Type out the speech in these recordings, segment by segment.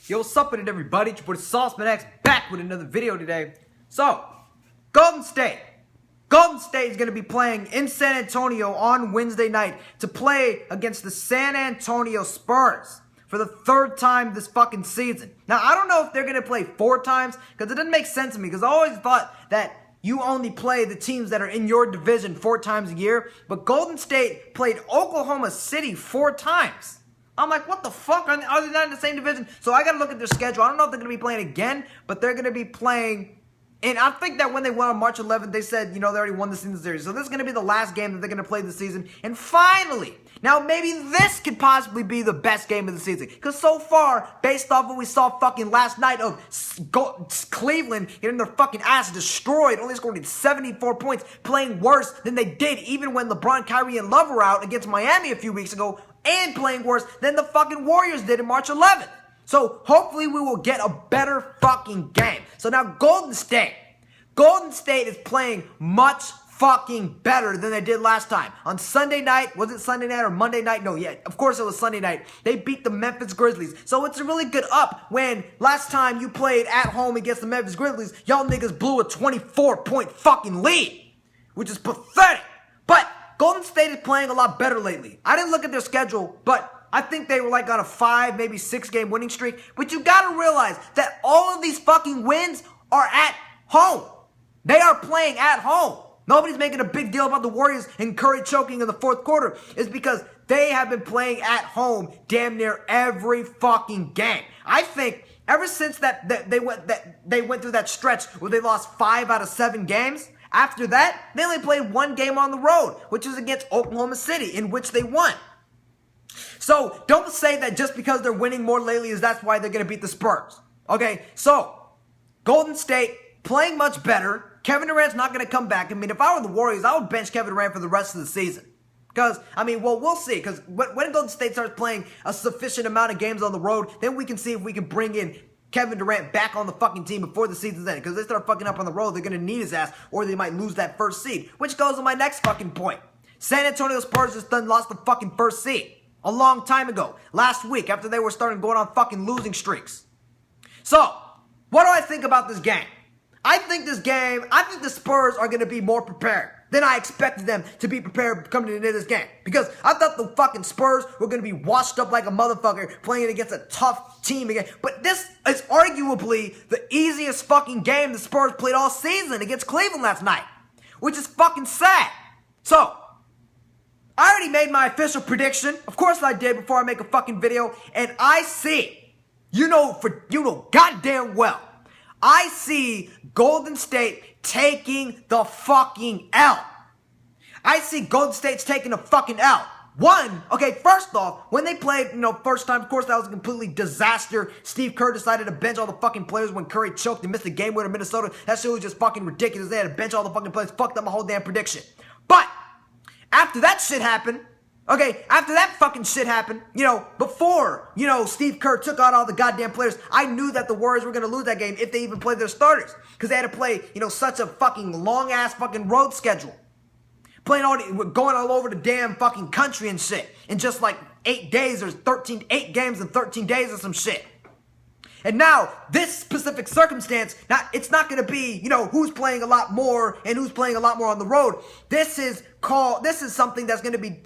Yo, what's up with it, everybody? It's your boy Sauceman X back with another video today. So, Golden State is going to be playing in San Antonio on Wednesday night to play against the San Antonio Spurs for the third time this fucking season. Now, I don't know if they're going to play 4 times because it doesn't make sense to me because I always thought that you only play the teams that are in your division 4 times a year, but Golden State played Oklahoma City 4 times. I'm like, what the fuck? Are they not in the same division? So I got to look at their schedule. I don't know if they're going to be playing again, but they're going to be playing. And I think that when they went on March 11th, they said, they already won the season series. So this is going to be the last game that they're going to play this season. And finally, now maybe this could possibly be the best game of the season. Because so far, based off what we saw fucking last night of Cleveland getting their fucking ass destroyed, only scoring 74 points, playing worse than they did even when LeBron, Kyrie, and Love were out against Miami a few weeks ago, and playing worse than the fucking Warriors did in March 11th. So hopefully we will get a better fucking game. So now Golden State is playing much fucking better than they did last time. On Sunday night, was it Sunday night or Monday night? No, yeah, of course it was Sunday night. They beat the Memphis Grizzlies. So it's a really good up when last time you played at home against the Memphis Grizzlies, y'all niggas blew a 24-point fucking lead, which is pathetic. But Golden State is playing a lot better lately. I didn't look at their schedule, but I think they were like on a 5, maybe 6 game winning streak. But you gotta realize that all of these fucking wins are at home. They are playing at home. Nobody's making a big deal about the Warriors and Curry choking in the 4th quarter. It's because they have been playing at home damn near every fucking game. I think ever since they went through that stretch where they lost 5 out of 7 games, after that, they only played 1 game on the road, which was against Oklahoma City, in which they won. So don't say that just because they're winning more lately is that's why they're going to beat the Spurs. Okay, so Golden State playing much better. Kevin Durant's not going to come back. I mean, if I were the Warriors, I would bench Kevin Durant for the rest of the season. Because, we'll see. Because when Golden State starts playing a sufficient amount of games on the road, then we can see if we can bring in Kevin Durant back on the fucking team before the season's end. Because if they start fucking up on the road, they're going to need his ass, or they might lose that first seed. Which goes to my next fucking point. San Antonio Spurs just done lost the fucking first seed a long time ago. Last week, after they were starting going on fucking losing streaks. So, what do I think about this game? I think the Spurs are going to be more prepared than I expected them to be prepared coming into this game. Because I thought the fucking Spurs were going to be washed up like a motherfucker playing against a tough team again. But this is arguably the easiest fucking game the Spurs played all season against Cleveland last night. Which is fucking sad. So, I already made my official prediction. Of course I did before I make a fucking video. And I see, goddamn well, I see Golden State taking the fucking L. I see Golden State's taking the fucking L. First off, when they played, first time, of course, that was a completely disaster. Steve Kerr decided to bench all the fucking players when Curry choked and missed the game winner in Minnesota. That shit was just fucking ridiculous. They had to bench all the fucking players. Fucked up my whole damn prediction. But after that shit happened, before, Steve Kerr took out all the goddamn players, I knew that the Warriors were going to lose that game if they even played their starters. Because they had to play, such a fucking long-ass fucking road schedule. Going all over the damn fucking country and shit. In just like 8 days, there's 8 games in 13 days or some shit. And now, this specific circumstance, it's not going to be, who's playing a lot more and who's playing a lot more on the road. This is something that's going to be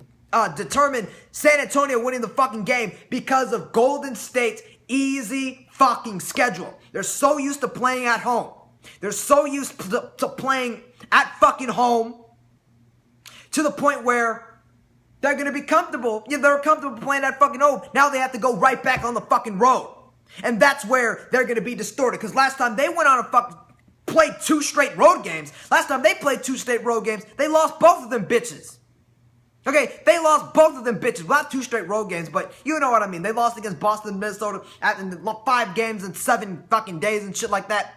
determine San Antonio winning the fucking game because of Golden State's easy fucking schedule. They're so used to playing at home. They're so used to playing at fucking home to the point where they're going to be comfortable. Yeah, they're comfortable playing at fucking home. Now they have to go right back on the fucking road. And that's where they're going to be distorted. Because last time they went on played 2 straight road games. Last time they played 2 straight road games, they lost both of them bitches. Okay, they lost both of them bitches. Well, not 2 straight road games, but you know what I mean. They lost against Boston, Minnesota in 5 games in 7 fucking days and shit like that.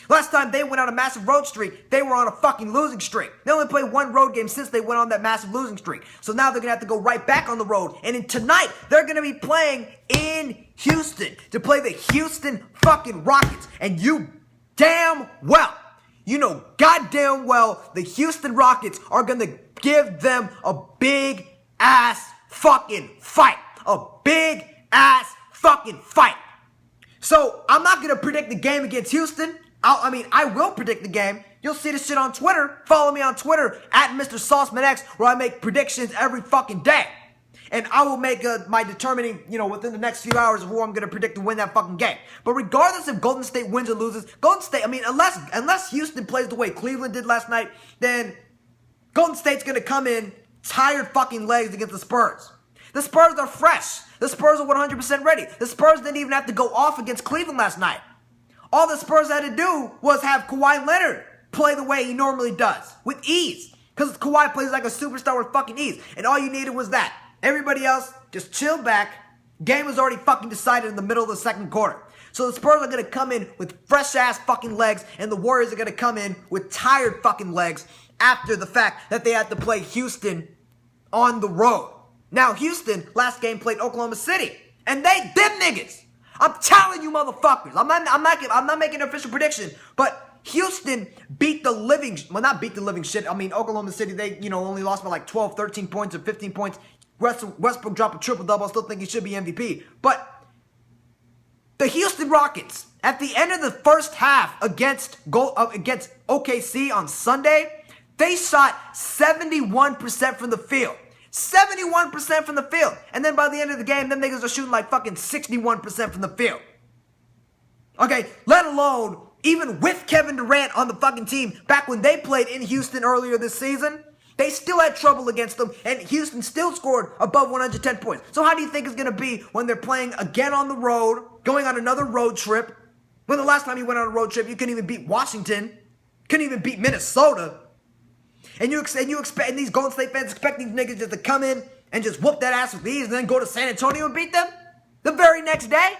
Last time they went on a massive road streak, they were on a fucking losing streak. They only played 1 road game since they went on that massive losing streak. So now they're going to have to go right back on the road. And tonight, they're going to be playing in Houston to play the Houston fucking Rockets. And you goddamn well, the Houston Rockets are going to give them a big ass fucking fight. A big ass fucking fight. So I'm not going to predict the game against Houston. I will predict the game. You'll see this shit on Twitter. Follow me on Twitter at Mr.Sauceman where I make predictions every fucking day. And I will make my determining, within the next few hours of who I'm going to predict to win that fucking game. But regardless if Golden State wins or loses, Golden State, unless Houston plays the way Cleveland did last night, then Golden State's going to come in tired fucking legs against the Spurs. The Spurs are fresh. The Spurs are 100% ready. The Spurs didn't even have to go off against Cleveland last night. All the Spurs had to do was have Kawhi Leonard play the way he normally does, with ease. Because Kawhi plays like a superstar with fucking ease. And all you needed was that. Everybody else just chill back. Game was already fucking decided in the middle of the second quarter. So the Spurs are going to come in with fresh ass fucking legs, and the Warriors are going to come in with tired fucking legs after the fact that they had to play Houston on the road. Now Houston last game played Oklahoma City, and they them niggas. I'm telling you motherfuckers. I'm not making an official prediction, but Houston beat the living, not beat the living shit. Oklahoma City, they, only lost by like 12, 13 points or 15 points. Westbrook dropped a triple-double. I still think he should be MVP. But the Houston Rockets, at the end of the first half against OKC on Sunday, they shot 71% from the field. 71% from the field. And then by the end of the game, them niggas are shooting like fucking 61% from the field. Okay, let alone even with Kevin Durant on the fucking team back when they played in Houston earlier this season, they still had trouble against them, and Houston still scored above 110 points. So how do you think it's going to be when they're playing again on the road, going on another road trip? When the last time you went on a road trip, you couldn't even beat Washington, couldn't even beat Minnesota. And you expect these Golden State fans expect these niggas just to come in and just whoop that ass with ease and then go to San Antonio and beat them? The very next day?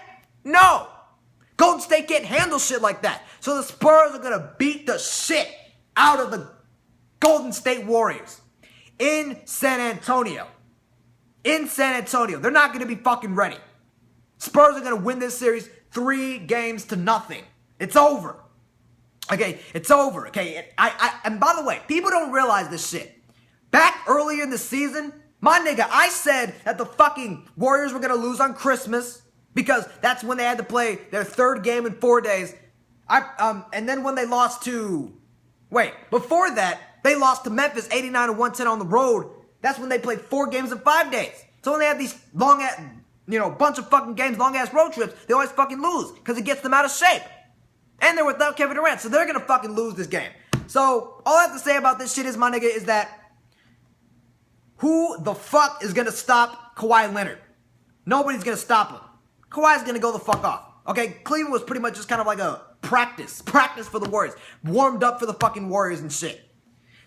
No. Golden State can't handle shit like that. So the Spurs are going to beat the shit out of the Golden State Warriors in San Antonio. In San Antonio. They're not going to be fucking ready. Spurs are going to win this series 3-0. It's over. Okay, it's over. Okay, and by the way, people don't realize this shit. Back earlier in the season, my nigga, I said that the fucking Warriors were going to lose on Christmas because that's when they had to play their third game in 4 days. And then when they lost to, before that, they lost to Memphis 89-110 on the road. That's when they played 4 games in 5 days. So when they have these long ass, bunch of fucking games, long ass road trips, they always fucking lose because it gets them out of shape. And they're without Kevin Durant, so they're going to fucking lose this game. So all I have to say about this shit is, my nigga, is that who the fuck is going to stop Kawhi Leonard? Nobody's going to stop him. Kawhi's going to go the fuck off. Okay, Cleveland was pretty much just kind of like a practice for the Warriors. Warmed up for the fucking Warriors and shit.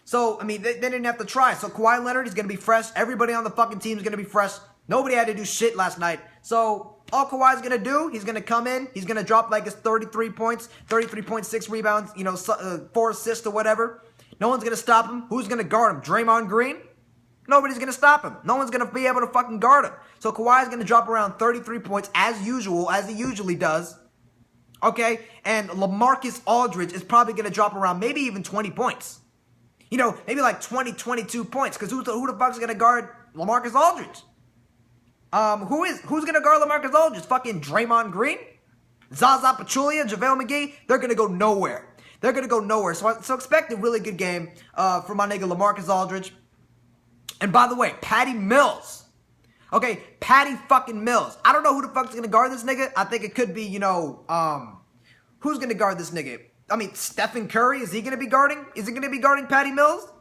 So, they didn't have to try. So Kawhi Leonard is going to be fresh. Everybody on the fucking team is going to be fresh. Nobody had to do shit last night. So all Kawhi's going to do, he's going to come in, he's going to drop like his 33 points, 33.6 rebounds, 4 assists or whatever. No one's going to stop him. Who's going to guard him? Draymond Green? Nobody's going to stop him. No one's going to be able to fucking guard him. So Kawhi's going to drop around 33 points as usual, as he usually does. Okay? And LaMarcus Aldridge is probably going to drop around maybe even 20 points. Maybe like 20, 22 points. Because who the fuck's going to guard LaMarcus Aldridge? Who's going to guard LaMarcus Aldridge? Fucking Draymond Green? Zaza Pachulia? JaVale McGee? They're going to go nowhere. They're going to go nowhere. So expect a really good game from my nigga LaMarcus Aldridge. And by the way, Patty Mills. Okay, Patty fucking Mills. I don't know who the fuck's going to guard this nigga. I think it could be, who's going to guard this nigga? Stephen Curry, is he going to be guarding? Is he going to be guarding Patty Mills?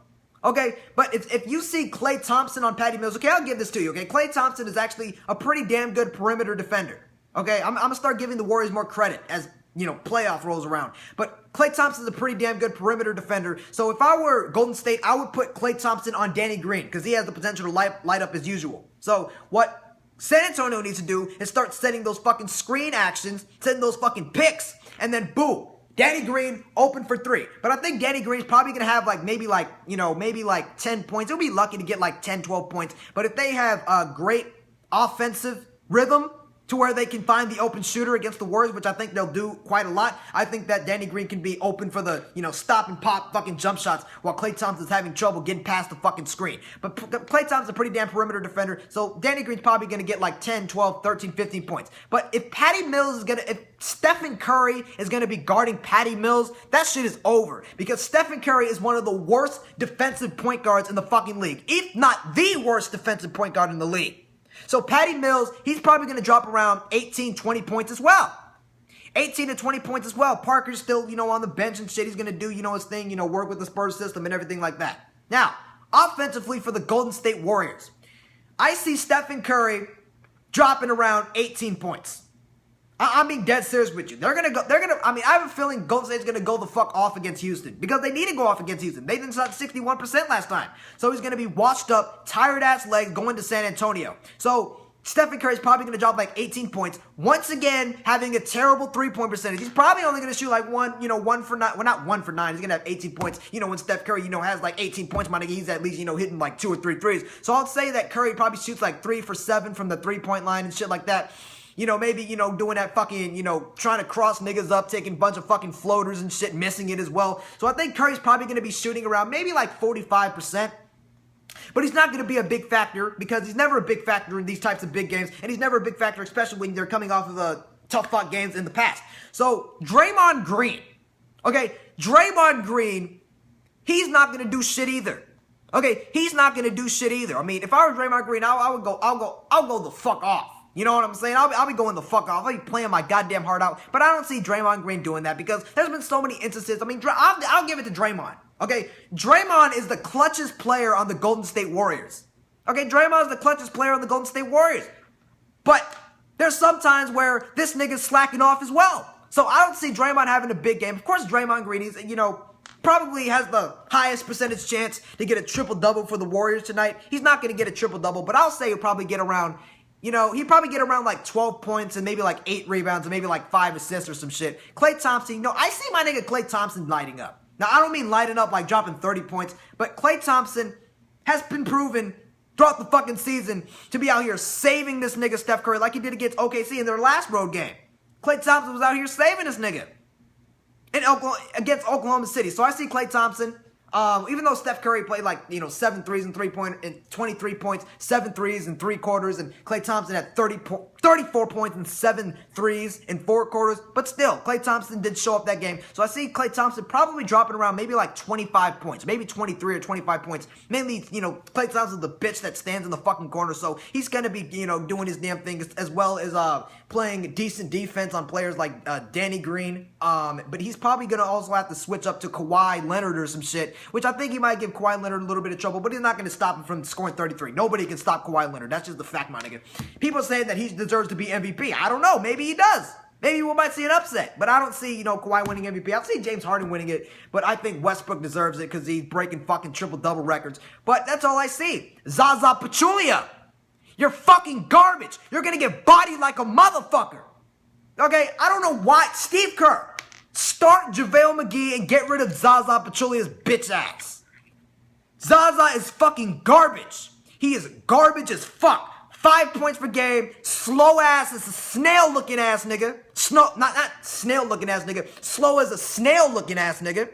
Okay, but if you see Klay Thompson on Patty Mills, okay, I'll give this to you, okay? Klay Thompson is actually a pretty damn good perimeter defender, okay? I'm going to start giving the Warriors more credit as, playoff rolls around. But Klay Thompson's a pretty damn good perimeter defender. So if I were Golden State, I would put Klay Thompson on Danny Green because he has the potential to light up as usual. So what San Antonio needs to do is start setting those fucking screen actions, setting those fucking picks, and then boom. Danny Green open for 3. But I think Danny Green's probably going to have maybe 10 points. He'll be lucky to get 10, 12 points. But if they have a great offensive rhythm, to where they can find the open shooter against the Warriors, which I think they'll do quite a lot. I think that Danny Green can be open for the, stop and pop fucking jump shots while Klay Thompson's having trouble getting past the fucking screen. But Klay Thompson's a pretty damn perimeter defender, so Danny Green's probably going to get like 10, 12, 13, 15 points. But if Stephen Curry is going to be guarding Patty Mills, that shit is over. Because Stephen Curry is one of the worst defensive point guards in the fucking league. If not the worst defensive point guard in the league. So Patty Mills, he's probably going to drop around 18, 20 points as well. 18 to 20 points as well. Parker's still, on the bench and shit. He's going to do, his thing, work with the Spurs system and everything like that. Now, offensively for the Golden State Warriors, I see Stephen Curry dropping around 18 points. I'm being dead serious with you. I have a feeling Golden State's going to go the fuck off against Houston because they need to go off against Houston. They didn't shot 61% last time. So he's going to be washed up, tired-ass legs going to San Antonio. So Stephen Curry's probably going to drop like 18 points. Once again, having a terrible three-point percentage. He's probably only going to shoot like one for 9. Well, not 1 for 9. He's going to have 18 points. When Steph Curry, has like 18 points, my nigga, he's at least, hitting like 2 or 3 threes. So I'll say that Curry probably shoots like 3 for 7 from the three-point line and shit like that. Maybe, doing that fucking, trying to cross niggas up, taking a bunch of fucking floaters and shit, missing it as well. So I think Curry's probably going to be shooting around maybe like 45%. But he's not going to be a big factor because he's never a big factor in these types of big games. And he's never a big factor, especially when they're coming off of tough fuck games in the past. So Draymond Green, he's not going to do shit either. He's not going to do shit either. I mean, if I were Draymond Green, I'll go the fuck off. You know what I'm saying? I'll be going the fuck off. I'll be playing my goddamn heart out. But I don't see Draymond Green doing that because there's been so many instances. I mean, I'll give it to Draymond. Draymond is the clutchest player on the Golden State Warriors. Draymond is the clutchest player on the Golden State Warriors. But there's some times where this nigga's slacking off as well. So I don't see Draymond having a big game. Of course, Draymond Green, he's, probably has the highest percentage chance to get a triple-double for the Warriors tonight. He's not going to get a triple-double, but I'll say he'll probably get around... he'd probably get around like 12 points and maybe like 8 rebounds and maybe like 5 assists or some shit. Klay Thompson, I see my nigga Klay Thompson lighting up. Now, I don't mean lighting up like dropping 30 points, but Klay Thompson has been proven throughout the fucking season to be out here saving this nigga Steph Curry like he did against OKC in their last road game. Klay Thompson was out here saving this nigga against Oklahoma City. So I see Klay Thompson. Even though Steph Curry played like, 7 threes and 23 points, 7 threes in 3 quarters, and Klay Thompson had 34 points and 7 threes in 4 quarters, but still, Klay Thompson did show up that game. So I see Klay Thompson probably dropping around maybe like 25 points, maybe 23 or 25 points. Mainly, Klay Thompson's the bitch that stands in the fucking corner, so he's gonna be, doing his damn thing as well as, playing decent defense on players like Danny Green. But he's probably gonna also have to switch up to Kawhi Leonard or some shit, which I think he might give Kawhi Leonard a little bit of trouble, but he's not going to stop him from scoring 33. Nobody can stop Kawhi Leonard. That's just the fact, my nigga. People say that he deserves to be MVP. I don't know. Maybe he does. Maybe we might see an upset, but I don't see, Kawhi winning MVP. I'll see James Harden winning it, but I think Westbrook deserves it because he's breaking fucking triple-double records. But that's all I see. Zaza Pachulia, you're fucking garbage. You're going to get bodied like a motherfucker. I don't know why. Steve Kerr, start JaVale McGee and get rid of Zaza Pachulia's bitch ass. Zaza is fucking garbage. He is garbage as fuck. 5 points per game, slow ass as a snail looking ass nigga. Not snail looking ass nigga. Slow as a snail looking ass nigga.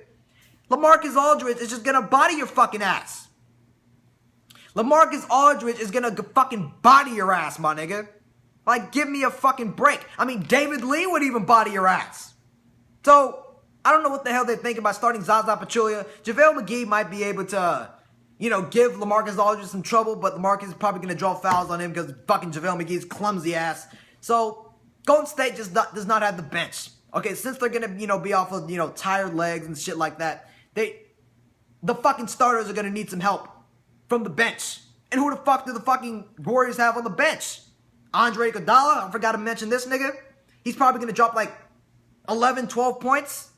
LaMarcus Aldridge is just gonna body your fucking ass. LaMarcus Aldridge is gonna fucking body your ass, my nigga. Like, give me a fucking break. I mean, David Lee would even body your ass. So, I don't know what the hell they're thinking about starting Zaza Pachulia. JaVale McGee might be able to, give LaMarcus Aldridge some trouble, but LaMarcus is probably going to draw fouls on him because fucking JaVale McGee's clumsy ass. So, Golden State just does not have the bench. Since they're going to, be off of, tired legs and shit like that, the fucking starters are going to need some help from the bench. And who the fuck do the fucking Warriors have on the bench? Andre Iguodala, I forgot to mention this nigga. He's probably going to drop like 11, 12 points,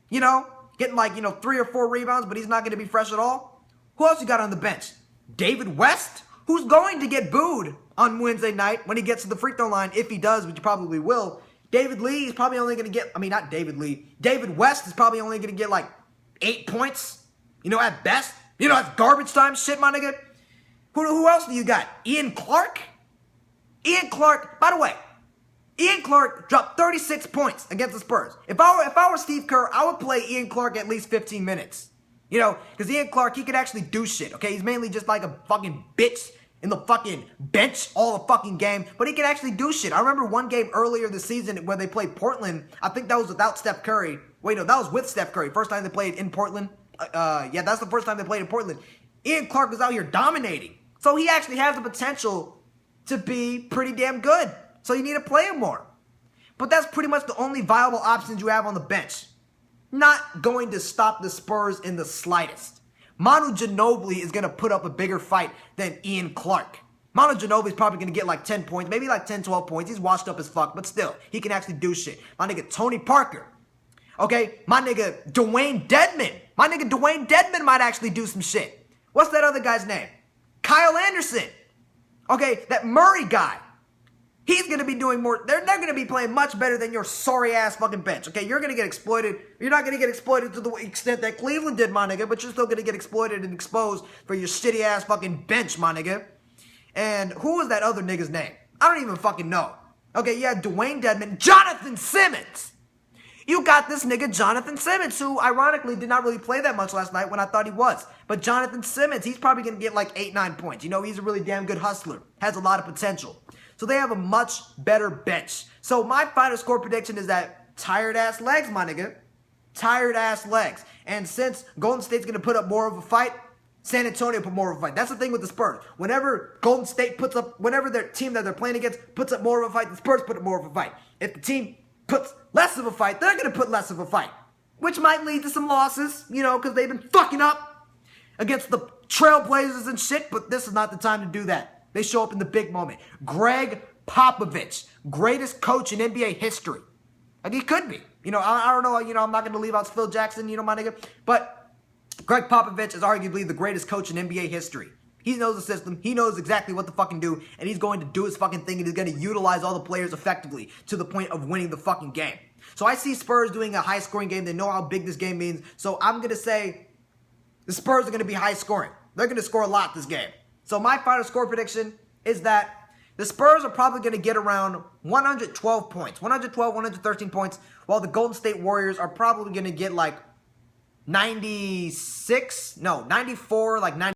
getting like, 3 or 4 rebounds, but he's not going to be fresh at all. Who else you got on the bench? David West, who's going to get booed on Wednesday night when he gets to the free throw line, if he does, which he probably will. David Lee is probably only going to get, not David Lee. David West is probably only going to get like 8 points, at best. That's garbage time shit, my nigga. Who else do you got? Ian Clark? Ian Clark, by the way, Ian Clark dropped 36 points against the Spurs. If I were Steve Kerr, I would play Ian Clark at least 15 minutes. You know, because Ian Clark, he could actually do shit, okay? He's mainly just like a fucking bitch in the fucking bench all the fucking game, but he can actually do shit. I remember one game earlier this season where they played Portland. I think that was without Steph Curry. Wait, no, that was with Steph Curry. First time they played in Portland. Yeah, that's the first time they played in Portland. Ian Clark was out here dominating. So he actually has the potential to be pretty damn good. So you need to play him more. But that's pretty much the only viable options you have on the bench. Not going to stop the Spurs in the slightest. Manu Ginobili is going to put up a bigger fight than Ian Clark. Manu Ginobili is probably going to get like 10 points, maybe like 10, 12 points. He's washed up as fuck, but still, he can actually do shit. My nigga Tony Parker. Okay, my nigga Dwayne Dedmon. My nigga Dwayne Dedmon might actually do some shit. What's that other guy's name? Kyle Anderson. Okay, that Murray guy. He's going to be doing more. They're going to be playing much better than your sorry-ass fucking bench. Okay, you're going to get exploited. You're not going to get exploited to the extent that Cleveland did, my nigga, but you're still going to get exploited and exposed for your shitty-ass fucking bench, my nigga. And who was that other nigga's name? I don't even fucking know. Okay, yeah, Dwayne Dedmon. Jonathan Simmons. You got this nigga Jonathan Simmons, who ironically did not really play that much last night when I thought he was. But Jonathan Simmons, he's probably going to get like 8, 9 points. You know, he's a really damn good hustler. Has a lot of potential. So they have a much better bench. So my final score prediction is that tired-ass legs, my nigga. Tired-ass legs. And since Golden State's going to put up more of a fight, San Antonio put more of a fight. That's the thing with the Spurs. Whenever Golden State puts up, whenever their team that they're playing against puts up more of a fight, the Spurs put up more of a fight. If the team puts less of a fight, they're going to put less of a fight. Which might lead to some losses, you know, because they've been fucking up against the Trailblazers and shit. But this is not the time to do that. They show up in the big moment. Greg Popovich, greatest coach in NBA history. Like, he could be. You know, I don't know. You know, I'm not going to leave out Phil Jackson, you know, my nigga. But Greg Popovich is arguably the greatest coach in NBA history. He knows the system. He knows exactly what to fucking do. And he's going to do his fucking thing. And he's going to utilize all the players effectively to the point of winning the fucking game. So I see Spurs doing a high-scoring game. They know how big this game means. So I'm going to say the Spurs are going to be high-scoring. They're going to score a lot this game. So my final score prediction is that the Spurs are probably going to get around 112 points. 112, 113 points. While the Golden State Warriors are probably going to get like 94, like 90.